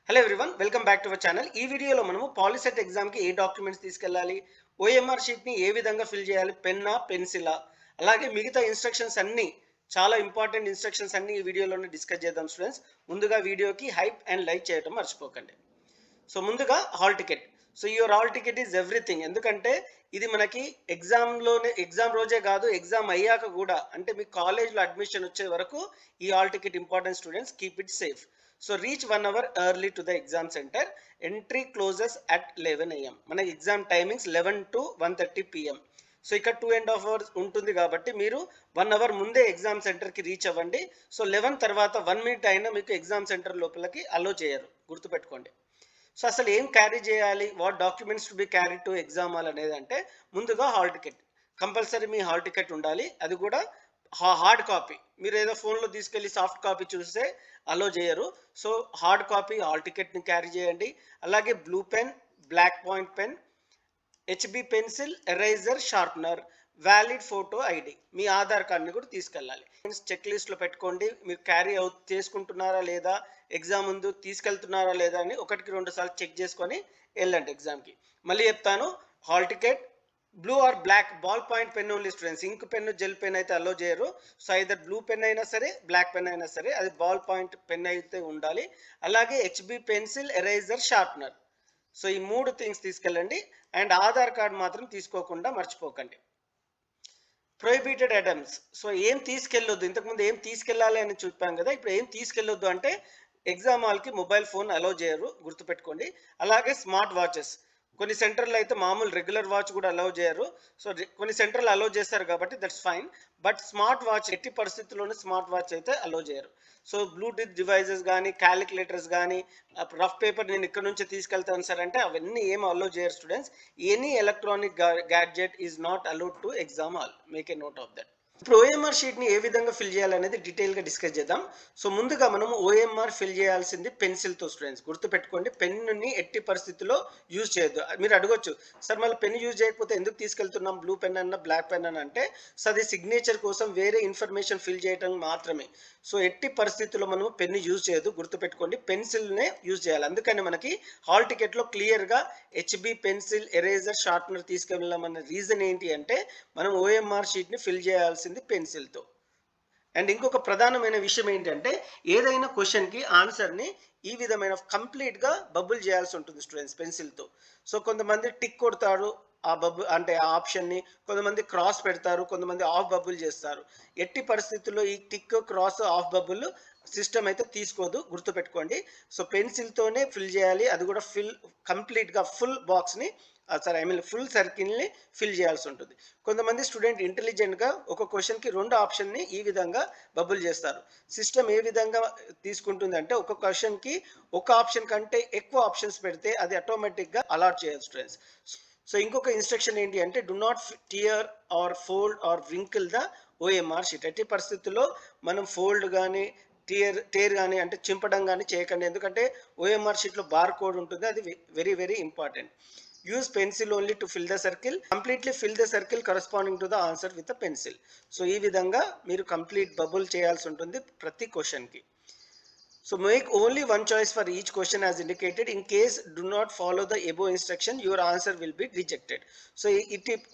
Hello everyone, welcome back to our channel. ఈ వీడియోలో మనము పాలిసెట్ ఎగ్జామ్కి ఏ డాక్యుమెంట్స్ తీసుకెళ్ళాలి, ఓఎంఆర్ షీట్ని ఏ విధంగా ఫిల్ చేయాలి, పెన్నా పెన్సిలా, అలాగే మిగతా ఇన్స్ట్రక్షన్స్ అన్నీ, చాలా ఇంపార్టెంట్ ఇన్స్ట్రక్షన్స్ అన్నీ ఈ వీడియోలోనే డిస్కస్ చేద్దాం స్టూడెంట్స్. ముందుగా వీడియోకి హైప్ అండ్ లైక్ చేయడం మర్చిపోకండి. సో ముందుగా hall ticket. So your hall ticket is everything. ఎందుకంటే ఇది మనకి ఎగ్జామ్ రోజే కాదు, ఎగ్జామ్ అయ్యాక కూడా, అంటే మీ కాలేజ్లో అడ్మిషన్ వచ్చే వరకు ఈ hall ticket important students. Keep it safe. So reach 1 hour early to the exam centre. Entry closes at 11 AM. మన exam timings 11 to 1:30 PM. So ఇక్కడ 2.5 hours ఉంటుంది కాబట్టి మీరు 1 hour ముందే ఎగ్జామ్ సెంటర్కి రీచ్ అవ్వండి. సో 11 తర్వాత 1 minute అయినా మీకు ఎగ్జామ్ సెంటర్ లోపలికి అలో చేయరు, గుర్తుపెట్టుకోండి. సో అసలు ఏం క్యారీ చేయాలి, what documents to be carry to exam hall అనేది అంటే, ముందుగా హాల్ టికెట్ కంపల్సరీ. మీ హాల్ టికెట్ ఉండాలి, అది కూడా హార్డ్ కాపీ. మీరు ఏదో ఫోన్లో తీసుకెళ్ళి సాఫ్ట్ కాపీ చూస్తే అలో చేయరు. సో హార్డ్ కాపీ హాల్ టికెట్ని క్యారీ చేయండి. అలాగే blue pen, black point pen, HB pencil, eraser, sharpener, valid photo ID, మీ ఆధార్ కార్డ్ని కూడా తీసుకెళ్ళాలి. చెక్ లిస్ట్లో పెట్టుకోండి, మీరు క్యారీ చేసుకుంటున్నారా లేదా, ఎగ్జామ్ ముందు తీసుకెళ్తున్నారా లేదా అని 1-2 సార్లు చెక్ చేసుకొని వెళ్ళండి ఎగ్జామ్కి. మళ్ళీ చెప్తాను, hall ticket, blue or black ball point pen only students. Ink pen, gel pen అయితే అలో చేయరు. సో ఐదర్ బ్లూ పెన్ అయినా సరే, బ్లాక్ పెన్ అయినా సరే, అది బాల్ పాయింట్ పెన్ అయితే ఉండాలి. అలాగే HB pencil, eraser, sharpener. So ఈ 3 థింగ్స్ తీసుకెళ్ళండి. అండ్ ఆధార్ కార్డ్ మాత్రం తీసుకోకుండా మర్చిపోకండి. Prohibited items. సో ఏం తీసుకెళ్ళొద్దు, ఇంతకుముందు ఏం తీసుకెళ్ళాలి అని చూపాం కదా, ఇప్పుడు ఏం తీసుకెళ్ళొద్దు అంటే, ఎగ్జామ్ హాల్కి మొబైల్ ఫోన్ అలో చేయరు, గుర్తుపెట్టుకోండి. అలాగే స్మార్ట్ వాచెస్. కొన్ని సెంటర్లో అయితే మామూలు రెగ్యులర్ వాచ్ కూడా అలౌ చేయరు. సో కొన్ని సెంటర్లు అలౌ చేస్తారు కాబట్టి that's fine. But smart watch ఎట్టి పరిస్థితుల్లోనే స్మార్ట్ వాచ్ అయితే అలౌ చేయరు. సో బ్లూటూత్ డివైజెస్ కానీ, క్యాలిక్యులేటర్స్ కానీ, రఫ్ పేపర్ నేను ఇక్కడ నుంచి తీసుకెళ్తాను సార్ అంటే అవన్నీ ఏం అలౌ చేయరు students. Any electronic gadget is not allowed to exam hall. Make a note of that. ఇప్పుడు ఓఎంఆర్ షీట్ని ఏ విధంగా ఫిల్ చేయాలనేది డీటెయిల్గా డిస్కస్ చేద్దాం. సో ముందుగా మనము ఓఎంఆర్ ఫిల్ చేయాల్సింది పెన్సిల్తో స్టూడెంట్స్, గుర్తుపెట్టుకోండి. పెన్నుని ఎట్టి పరిస్థితుల్లో యూజ్ చేయొద్దు. మీరు అడగొచ్చు, సార్ మళ్ళీ పెన్ యూజ్ చేయకపోతే ఎందుకు తీసుకెళ్తున్నాం, బ్లూ పెన్ అన్న బ్లాక్ పెన్ అని అంటే, సో అది సిగ్నేచర్ కోసం వేరే ఇన్ఫర్మేషన్ ఫిల్ చేయడం మాత్రమే. సో ఎట్టి పరిస్థితుల్లో మనము పెన్ను యూజ్ చేయొద్దు, గుర్తుపెట్టుకోండి. పెన్సిల్నే యూజ్ చేయాలి. అందుకని మనకి హాల్ టికెట్లో క్లియర్గా హెచ్బి పెన్సిల్, ఎరేజర్, షార్ప్నర్ తీసుకెళ్ళామన్న రీజన్ ఏంటి అంటే, మనం ఓఎంఆర్ షీట్ని ఫిల్ చేయాల్సింది పెన్సిల్తో. అండ్ ఇంకొక ప్రధానమైన విషయం ఏంటంటే, ఏదైనా క్వశ్చన్కి ఆన్సర్ని ఈ విధమైన కంప్లీట్గా బబుల్ చేయాల్సి ఉంటుంది స్టూడెంట్స్ పెన్సిల్తో. సో కొంతమంది టిక్ కొడతారు ఆ బబుల్ అంటే ఆ ఆప్షన్ని, కొంతమంది క్రాస్ పెడతారు, కొంతమంది ఆఫ్ బబుల్ చేస్తారు. ఎట్టి పరిస్థితుల్లో ఈ tick, cross, of bubble system అయితే తీసుకోదు, గుర్తుపెట్టుకోండి. సో పెన్సిల్తోనే ఫిల్ చేయాలి, అది కూడా కంప్లీట్గా ఫుల్ బాక్స్ని, ఫుల్ సర్కిల్ని ఫిల్ చేయాల్సి ఉంటుంది. కొంతమంది స్టూడెంట్ ఇంటెలిజెంట్గా ఒక క్వశ్చన్కి 2 ఆప్షన్ని ఈ విధంగా బబుల్ చేస్తారు. సిస్టమ్ ఏ విధంగా తీసుకుంటుంది అంటే, ఒక క్వశ్చన్కి ఒక ఆప్షన్ కంటే ఎక్కువ ఆప్షన్స్ పెడితే అది ఆటోమేటిక్గా అలాట్ చేయాలి స్టూడెంట్స్. సో ఇంకొక ఇన్స్ట్రక్షన్ ఏంటి అంటే, do not tear or fold or wrinkle the OMR sheet. ఎట్టి పరిస్థితుల్లో మనం ఫోల్డ్ కానీ, టేర్ కానీ అంటే చింపడం కానీ చేయకండి. ఎందుకంటే ఓఎంఆర్ షీట్లో బార్ కోడ్ ఉంటుంది, అది very very important. Use pencil only to fill the circle. Completely fill the circle corresponding to the answer with the pencil. So ఈ విధంగా మీరు కంప్లీట్ బబుల్ చేయాల్సి ఉంటుంది ప్రతి క్వశ్చన్కి. So make only one choice for each question as indicated. In case do not follow the above instruction, your answer will be rejected. So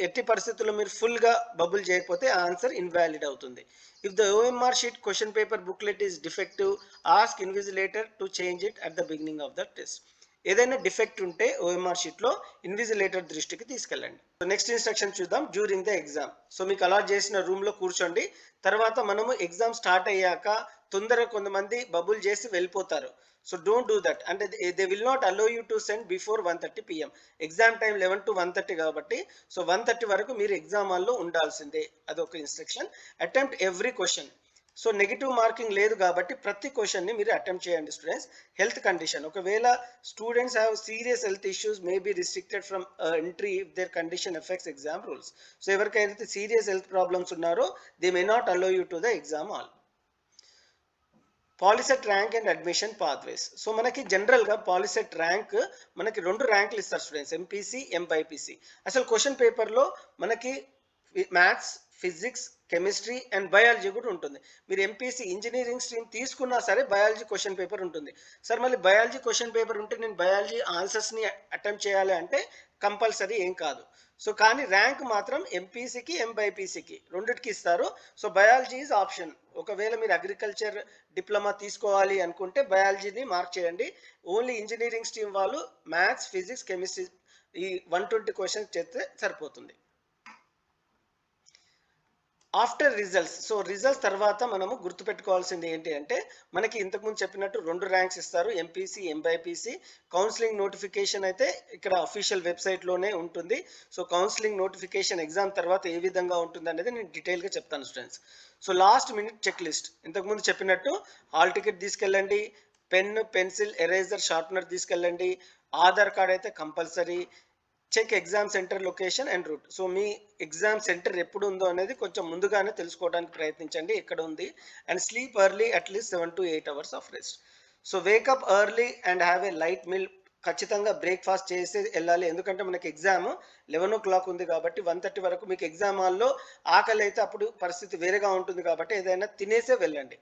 ఎట్టి పరిస్థితుల్లో మీరు ఫుల్గా బబుల్ చేయకపోతే ఆన్సర్ ఇన్వాలిడ్ అవుతుంది. If the OMR sheet question paper booklet is defective, ask invigilator to change it at the beginning of the test. ఏదైనా defect ఉంటే OMR షీట్లో invigilator దృష్టికి తీసుకెళ్ళండి. సో నెక్స్ట్ ఇన్స్ట్రక్షన్ చూద్దాం. During the exam. సో మీకు allot చేసిన రూమ్లో కూర్చోండి. తర్వాత మనము ఎగ్జామ్ స్టార్ట్ అయ్యాక తొందరగా కొంతమంది బబుల్ చేసి వెళ్ళిపోతారు. So don't do that. అంటే they will not allow you to send before 1:30 PM. Exam time 11 to 1:30 కాబట్టి, సో 1:30 వరకు మీరు ఎగ్జామ్ హాల్లో ఉండాల్సిందే. అదొక instruction. Attempt every question. So negative marking లేదు కాబట్టి ప్రతి క్వశ్చన్ని మీరు అటెంప్ట్ చేయండి స్టూడెంట్స్. Health condition. ఒకవేళ students have serious health issues may be restricted from entry if their condition affects exam rules. So ఎవరికైతే సీరియస్ హెల్త్ ప్రాబ్లమ్స్ ఉన్నారో they may not allow you to the exam hall. POLYCET rank and admission pathways. So మనకి జనరల్గా POLYCET rank మనకి 2 ర్యాంకులు ఇస్తారు students, MPC, MBiPC. అసలు question పేపర్లో మనకి maths, physics, chemistry and biology కూడా ఉంటుంది. మీరు ఎంపీసీ ఇంజనీరింగ్ స్ట్రీమ్ తీసుకున్నా సరే బయాలజీ క్వశ్చన్ పేపర్ ఉంటుంది. సార్ మళ్ళీ బయాలజీ క్వశ్చన్ పేపర్ ఉంటే నేను బయాలజీ ఆన్సర్స్ని అటెంప్ట్ చేయాలి అంటే కంపల్సరీ ఏం కాదు. సో కానీ ర్యాంక్ మాత్రం ఎంపీసీకి ఎంబైపీసీకి రెండిటికి ఇస్తారు. So biology is option. ఒకవేళ మీరు అగ్రికల్చర్ డిప్లొమా తీసుకోవాలి అనుకుంటే బయాలజీని మార్క్ చేయండి. ఓన్లీ ఇంజనీరింగ్ స్ట్రీమ్ వాళ్ళు మ్యాథ్స్, ఫిజిక్స్, కెమిస్ట్రీ ఈ 120 క్వశ్చన్స్ చేస్తే సరిపోతుంది. ఆఫ్టర్ రిజల్ట్స్, సో రిజల్ట్స్ తర్వాత మనము గుర్తుపెట్టుకోవాల్సింది ఏంటి అంటే మనకి ఇంతకుముందు చెప్పినట్టు 2 ర్యాంక్స్ ఇస్తారు, ఎంపీసీ, ఎంబైపీసీ. కౌన్సిలింగ్ నోటిఫికేషన్ అయితే ఇక్కడ అఫీషియల్ వెబ్సైట్లోనే ఉంటుంది. సో కౌన్సిలింగ్ నోటిఫికేషన్ ఎగ్జామ్ తర్వాత ఏ విధంగా ఉంటుంది అనేది నేను డీటెయిల్గా చెప్తాను students. So last minute check list ఇంతకుముందు చెప్పినట్టు హాల్ టికెట్ తీసుకెళ్ళండి, పెన్, పెన్సిల్, ఎరేజర్, షార్ప్నర్ తీసుకెళ్ళండి, ఆధార్ కార్డ్ అయితే compulsory, check exam centre location and route. So మీ ఎగ్జామ్ సెంటర్ ఎప్పుడు ఉందో అనేది కొంచెం ముందుగానే తెలుసుకోవడానికి ప్రయత్నించండి ఎక్కడ ఉంది. And sleep early, at least 7 to 8 hours of rest. So wake up early and have a light meal. ఖచ్చితంగా బ్రేక్ఫాస్ట్ చేసి వెళ్ళాలి, ఎందుకంటే మనకి ఎగ్జామ్ 11 o'clock ఉంది కాబట్టి 1:30 వరకు మీకు ఎగ్జామ్ హాల్లో ఆకలి అయితే అప్పుడు పరిస్థితి వేరేగా ఉంటుంది కాబట్టి ఏదైనా తినేసే వెళ్ళండి.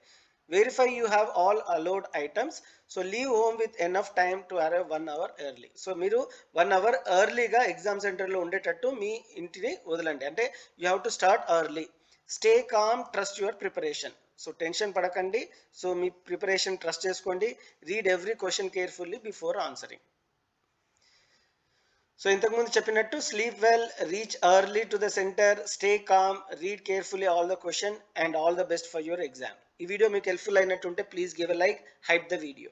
Verify you have all allowed items. So leave home with enough time to arrive 1 hour early. So మీరు 1 hour ఎర్లీగా ఎగ్జామ్ సెంటర్లో ఉండేటట్టు మీ ఇంటిని వదలండి. అంటే you have to start early. Stay calm, trust your preparation. So tension పడకండి. So మీ preparation trust చేసుకోండి. Read every question carefully before answering. So ఇంతకుముందు చెప్పినట్టు sleep well, reach early to the centre, stay calm, read carefully all the question and all the best for your exam. ఈ video మీకు helpful అయినట్టుంటే please give a like, hype the video.